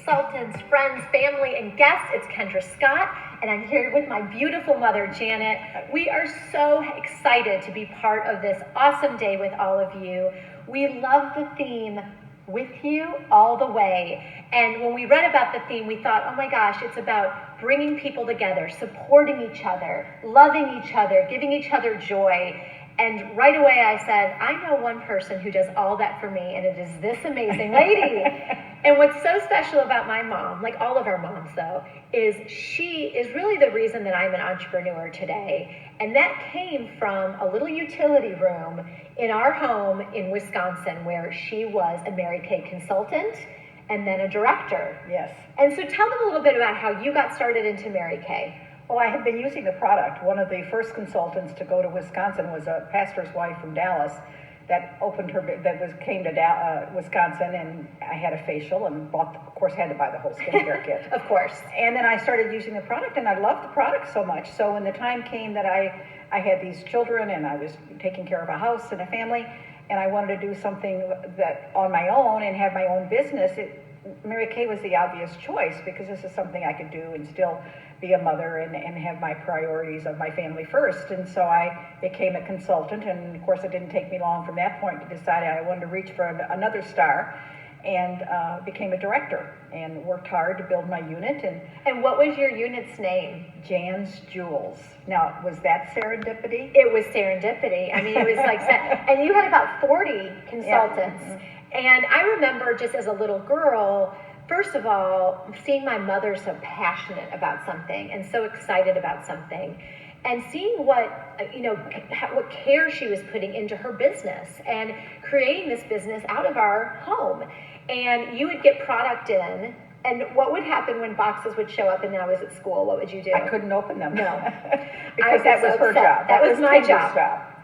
consultants, friends, family, and guests. It's Kendra Scott, and I'm here with my beautiful mother, Janet. We are so excited to be part of this awesome day with all of you. We love the theme, with you all the way. And when we read about the theme, we thought, oh my gosh, it's about bringing people together, supporting each other, loving each other, giving each other joy. And right away I said, I know one person who does all that for me, and it is this amazing lady. And what's so special about my mom, like all of our moms though, is she is really the reason that I'm an entrepreneur today. And that came from a little utility room in our home in Wisconsin, where she was a Mary Kay consultant and then a director. Yes. And so tell them a little bit about how you got started into Mary Kay. Well, I had been using the product. One of the first consultants to go to Wisconsin was a pastor's wife from Dallas that came to Wisconsin, and I had a facial and of course, had to buy the whole skincare kit. Of course. And then I started using the product, and I loved the product so much. So when the time came that I had these children, and I was taking care of a house and a family, and I wanted to do something that on my own and have my own business, Mary Kay was the obvious choice, because this is something I could do and still be a mother and have my priorities of my family first. And so I became a consultant, and of course it didn't take me long from that point to decide I wanted to reach for another star, and became a director and worked hard to build my unit. And what was your unit's name? Jan's Jewels. Now, was that serendipity? It was serendipity. I mean, it was like, and you had about 40 consultants. Yeah. And I remember just as a little girl, first of all, seeing my mother so passionate about something and so excited about something, and seeing what care she was putting into her business and creating this business out of our home. And you would get product in, and what would happen when boxes would show up and I was at school? What would you do? I couldn't open them. No. Because that was her job. That was my job.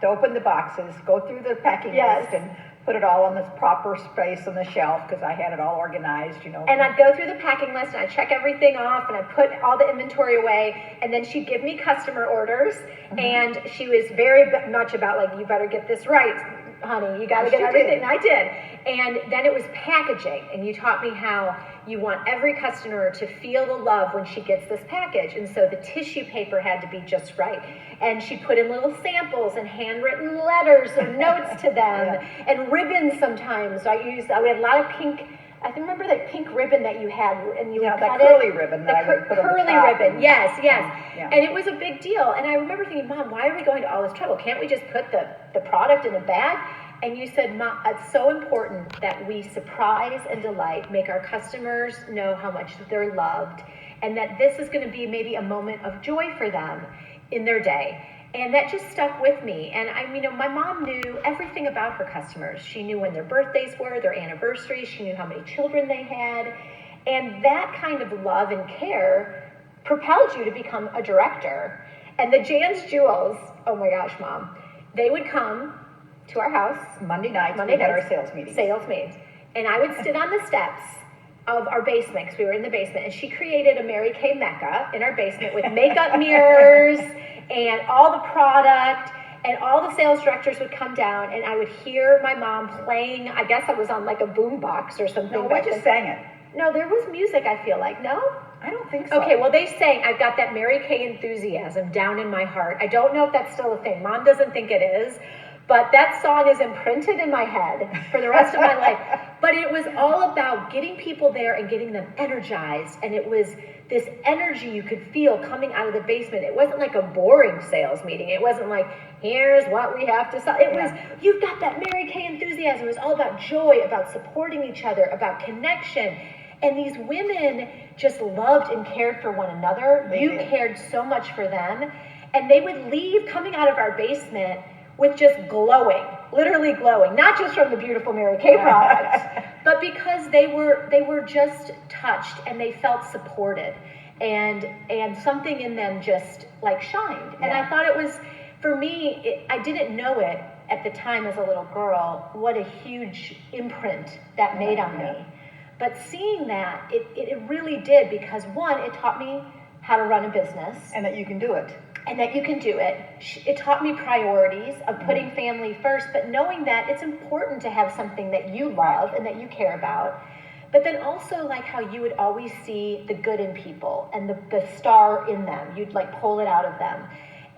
To open the boxes, go through the packing list, and put it all on this proper space on the shelf, because I had it all organized, And I'd go through the packing list, and I'd check everything off, and I'd put all the inventory away, and then she'd give me customer orders, and she was very much about, like, you better get this right, honey, you got to get everything. And I did. And then it was packaging, and you taught me how you want every customer to feel the love when she gets this package. And so the tissue paper had to be just right. And she put in little samples and handwritten letters or notes to them, and ribbons sometimes. We had a lot of pink. I remember that pink ribbon that you had, and you would cut curly ribbon that I would put on the top. Curly ribbon, yes. Yeah. And it was a big deal. And I remember thinking, Mom, why are we going to all this trouble? Can't we just put the product in a bag? And you said, Mom, it's so important that we surprise and delight, make our customers know how much they're loved, and that this is going to be maybe a moment of joy for them in their day. And that just stuck with me. And my mom knew everything about her customers. She knew when their birthdays were, their anniversaries. She knew how many children they had. And that kind of love and care propelled you to become a director. And the Jan's Jewels, oh my gosh, Mom, they would come to our house Monday nights. We had our sales meetings. And I would sit on the steps of our basement, because we were in the basement, and she created a Mary Kay Mecca in our basement with makeup mirrors and all the product, and all the sales directors would come down, and I would hear my mom playing. I guess I was on like a boom box or something. No, we just sang it. No, there was music, I feel like. No? I don't think so. Okay, well, they sang, I've got that Mary Kay enthusiasm down in my heart. I don't know if that's still a thing. Mom doesn't think it is. But that song is imprinted in my head for the rest of my life. But it was all about getting people there and getting them energized. And it was this energy you could feel coming out of the basement. It wasn't like a boring sales meeting. It wasn't like, here's what we have to sell. It was, you've got that Mary Kay enthusiasm. It was all about joy, about supporting each other, about connection. And these women just loved and cared for one another. You cared so much for them. And they would leave coming out of our basement with just glowing, literally glowing, not just from the beautiful Mary Kay products, but because they were just touched, and they felt supported, and something in them just like shined. And I thought it was, for me, I didn't know it at the time as a little girl, what a huge imprint that made on me. But seeing that, it really did, because one, it taught me how to run a business. And that you can do it. It taught me priorities of putting family first, but knowing that it's important to have something that you love and that you care about. but then also like how you would always see the good in people and the star in them. You'd like pull it out of them.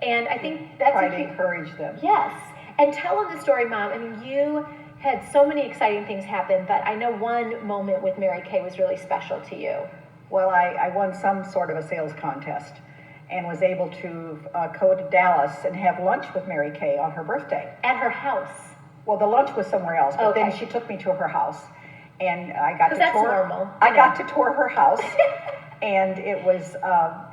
And I think that's try to encourage them. Yes. And tell them the story, Mom. I mean, you had so many exciting things happen, but I know one moment with Mary Kay was really special to you. Well, I won some sort of a sales contest and was able to go to Dallas and have lunch with Mary Kay on her birthday. At her house? Well, the lunch was somewhere else, but Okay. then she took me to her house, and I got to that's tour. Normal. I got to tour her house, and it was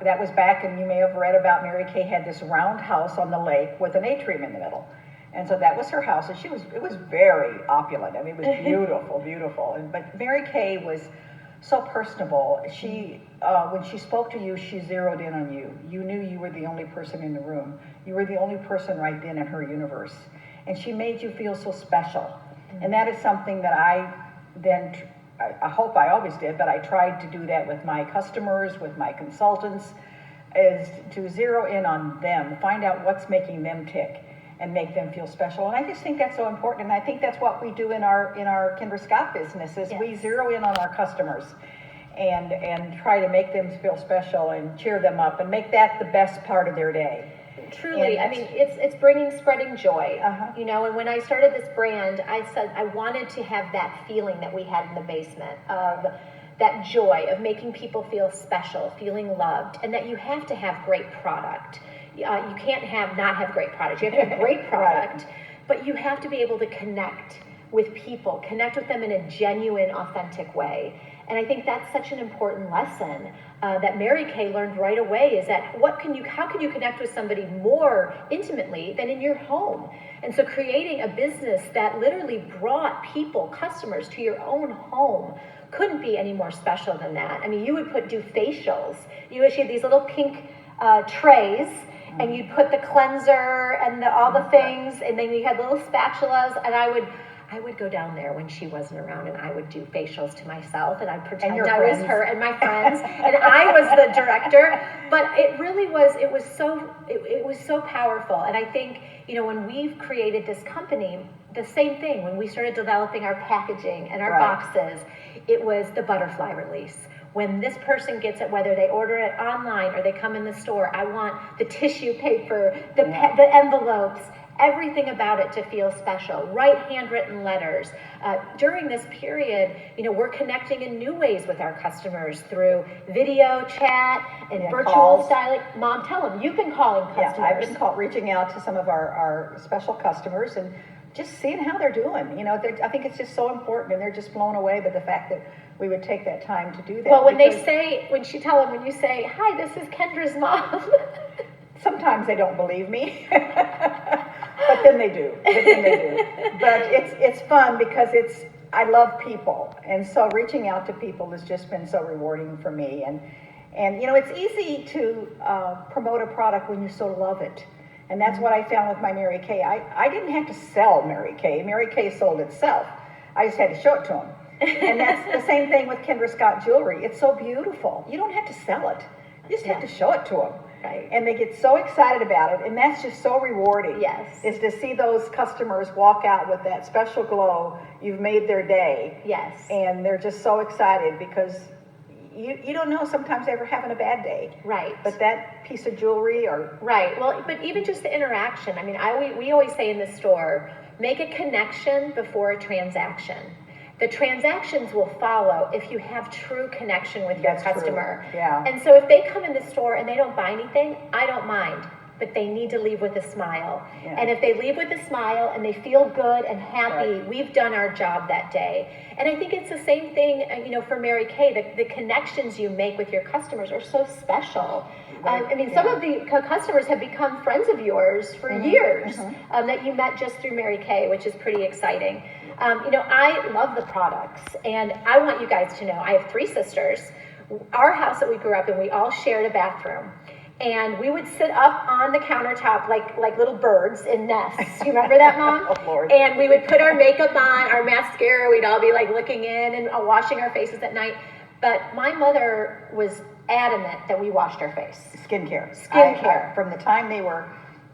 that was back, and you may have read about Mary Kay had this round house on the lake with an atrium in the middle. And so that was her house, and it was very opulent. I mean, it was beautiful, beautiful. But Mary Kay was so personable. She, when she spoke to you, she zeroed in on you. You knew you were the only person in the room. You were the only person right then in her universe. And she made you feel so special. And that is something that I hope I always did, but I tried to do that with my customers, with my consultants, is to zero in on them, find out what's making them tick, and make them feel special. And I just think that's so important. And I think that's what we do in our Kendra Scott business is we zero in on our customers and try to make them feel special and cheer them up and make that the best part of their day. Truly, I mean, it's spreading joy. You know, and when I started this brand, I said I wanted to have that feeling that we had in the basement of that joy of making people feel special, feeling loved, and that you have to have great product. You can't not have great product. You have to have great product, but you have to be able to connect with people, connect with them in a genuine, authentic way. And I think that's such an important lesson that Mary Kay learned right away is that how can you connect with somebody more intimately than in your home? And so creating a business that literally brought people, customers to your own home couldn't be any more special than that. I mean, you would do facials. You actually had these little pink trays, and you'd put the cleanser and all the things, and then you had little spatulas, and I would go down there when she wasn't around, and I would do facials to myself, and I'd pretend I was her and my friends, and I was the director. But it really was. It was so powerful, and I think when we've created this company, the same thing. When we started developing our packaging and our boxes, it was the butterfly release. When this person gets it, whether they order it online or they come in the store, I want the tissue paper, the envelopes, everything about it to feel special. Write handwritten letters. During this period, we're connecting in new ways with our customers through video chat and virtual styling. Mom, tell them, you've been calling customers. Yeah, I've been reaching out to some of our special customers and just seeing how they're doing. I think it's just so important, and they're just blown away by the fact that we would take that time to do that. Well, when you say, hi, this is Kendra's mom. Sometimes they don't believe me, but then they do. But it's fun because I love people, and so reaching out to people has just been so rewarding for me. And it's easy to promote a product when you so love it. And that's what I found with my Mary Kay. I didn't have to sell Mary Kay. Mary Kay sold itself. I just had to show it to them. And that's the same thing with Kendra Scott jewelry. It's so beautiful. You don't have to sell it. You just have to show it to them. Right. And they get so excited about it. And that's just so rewarding. Yes. Is to see those customers walk out with that special glow. You've made their day. Yes. And they're just so excited because you don't know, sometimes they're having a bad day. Right. But that piece of jewelry or... Right. Well, but even just the interaction. I mean, we always say in the store, make a connection before a transaction. The transactions will follow if you have true connection with your customer. True. Yeah. And so if they come in the store and they don't buy anything, I don't mind. But they need to leave with a smile. Yeah. And if they leave with a smile and they feel good and happy, we've done our job that day. And I think it's the same thing, for Mary Kay. The connections you make with your customers are so special. Right. Some of the customers have become friends of yours for years that you met just through Mary Kay, which is pretty exciting. I love the products, and I want you guys to know I have 3 sisters. Our house that we grew up in, we all shared a bathroom. And we would sit up on the countertop like little birds in nests. You remember that, Mom? Oh, Lord. And we would put our makeup on, our mascara. We'd all be looking in and washing our faces at night. But my mother was adamant that we washed our face. Skincare. From the time they were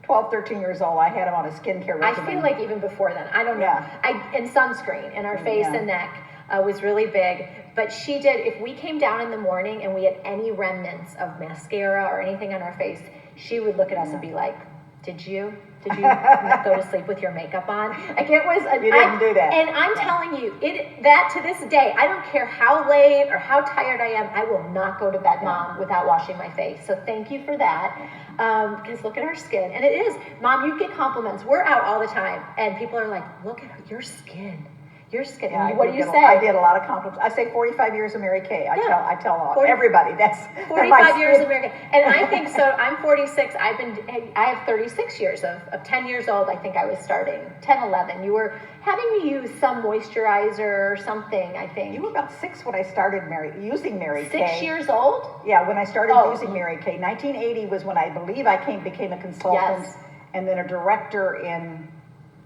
12, 13 years old, I had them on a skincare regimen. I feel like even before then. I don't know. And sunscreen in our face and neck was really big. But she did, if we came down in the morning and we had any remnants of mascara or anything on our face, she would look at us and be like, did you go to sleep with your makeup on? Like it was, You didn't do that. And I'm telling you, that to this day, I don't care how late or how tired I am, I will not go to bed, Mom, without washing my face. So thank you for that. Because look at our skin. And it is, Mom, you get compliments. We're out all the time. And people are like, look at your skin. Your skin. Yeah, What do you say? I get a lot of compliments. I say 45 years of Mary Kay. I tell everybody that's 45 years of Mary Kay. And I think so. I'm 46. I have 36 years of 10 years old. I think I was starting 10, 11. You were having me use some moisturizer or something. I think you were about 6 when I started using Mary Kay. 6 years old? Yeah, when I started using Mary Kay. 1980 was when I believe I became a consultant, and then a director in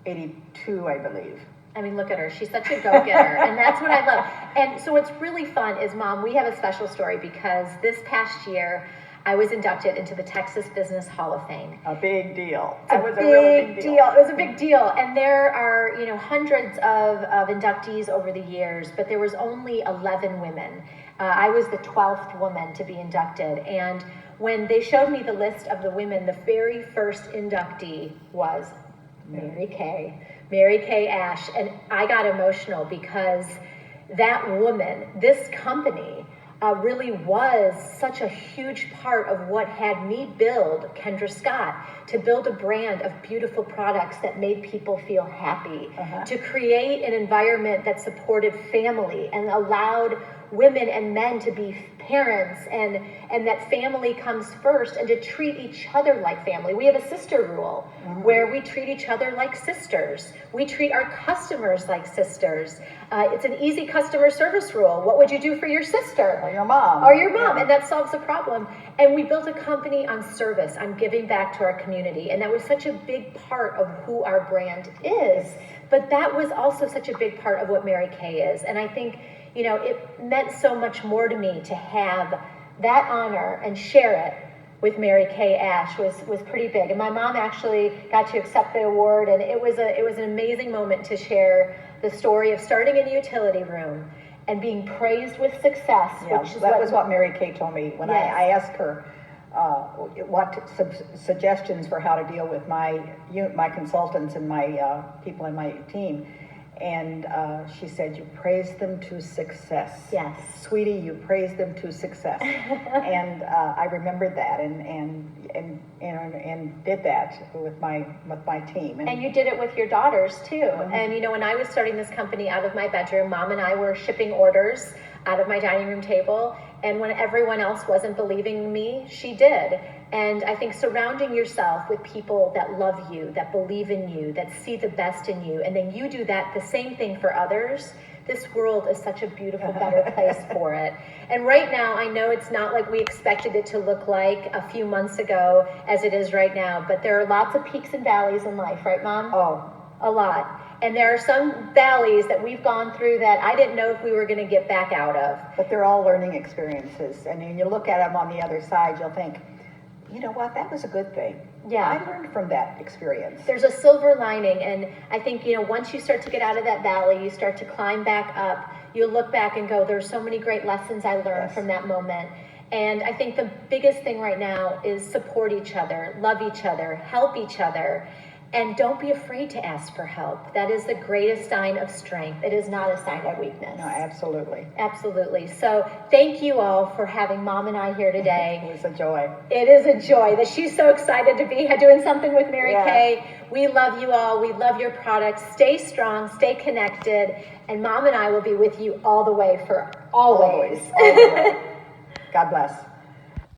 82, I believe. I mean, look at her. She's such a go-getter, and that's what I love. And so what's really fun is, Mom, we have a special story because this past year, I was inducted into the Texas Business Hall of Fame. A big deal. It was a really big deal. It was a big deal. And there are, hundreds of inductees over the years, but there was only 11 women. I was the 12th woman to be inducted. And when they showed me the list of the women, the very first inductee was Mary Kay Ash. And I got emotional because that woman, this company, really was such a huge part of what had me build, Kendra Scott, to build a brand of beautiful products that made people feel happy, to create an environment that supported family and allowed women and men to be parents, and that family comes first, and to treat each other like family. We have a sister rule where we treat each other like sisters. We treat our customers like sisters. It's an easy customer service rule. What would you do for your sister? Or your mom. Yeah. And that solves the problem. And we built a company on service, on giving back to our community. And that was such a big part of who our brand is. But that was also such a big part of what Mary Kay is. And I think, it meant so much more to me to have that honor and share it with Mary Kay Ash was pretty big. And my mom actually got to accept the award, and it was an amazing moment to share the story of starting in a utility room and being praised with success. Yeah, that was what Mary Kay told me when I asked her what suggestions for how to deal with my consultants and my people in my team. And she said, you praise them to success. Yes. Sweetie, you praise them to success. And I remembered that and did that with my team. And you did it with your daughters too. And when I was starting this company out of my bedroom, Mom and I were shipping orders out of my dining room table. And when everyone else wasn't believing me, she did. And I think surrounding yourself with people that love you, that believe in you, that see the best in you, and then you do the same thing for others, this world is such a beautiful, better place for it. And right now, I know it's not like we expected it to look like a few months ago as it is right now, but there are lots of peaks and valleys in life, right, Mom? Oh. A lot. And there are some valleys that we've gone through that I didn't know if we were going to get back out of. But they're all learning experiences. And when you look at them on the other side, you'll think, you know what, that was a good thing. Yeah. I learned from that experience. There's a silver lining, and I think, once you start to get out of that valley, you start to climb back up, you'll look back and go, there's so many great lessons I learned from that moment. And I think the biggest thing right now is support each other, love each other, help each other, and don't be afraid to ask for help. That is the greatest sign of strength. It is not a sign of weakness. No, absolutely. Absolutely. So thank you all for having Mom and I here today. It was a joy. It is a joy that she's so excited to be doing something with Mary Kay. We love you all. We love your products. Stay strong, stay connected, and Mom and I will be with you all the way for always. Always. All the way. God bless.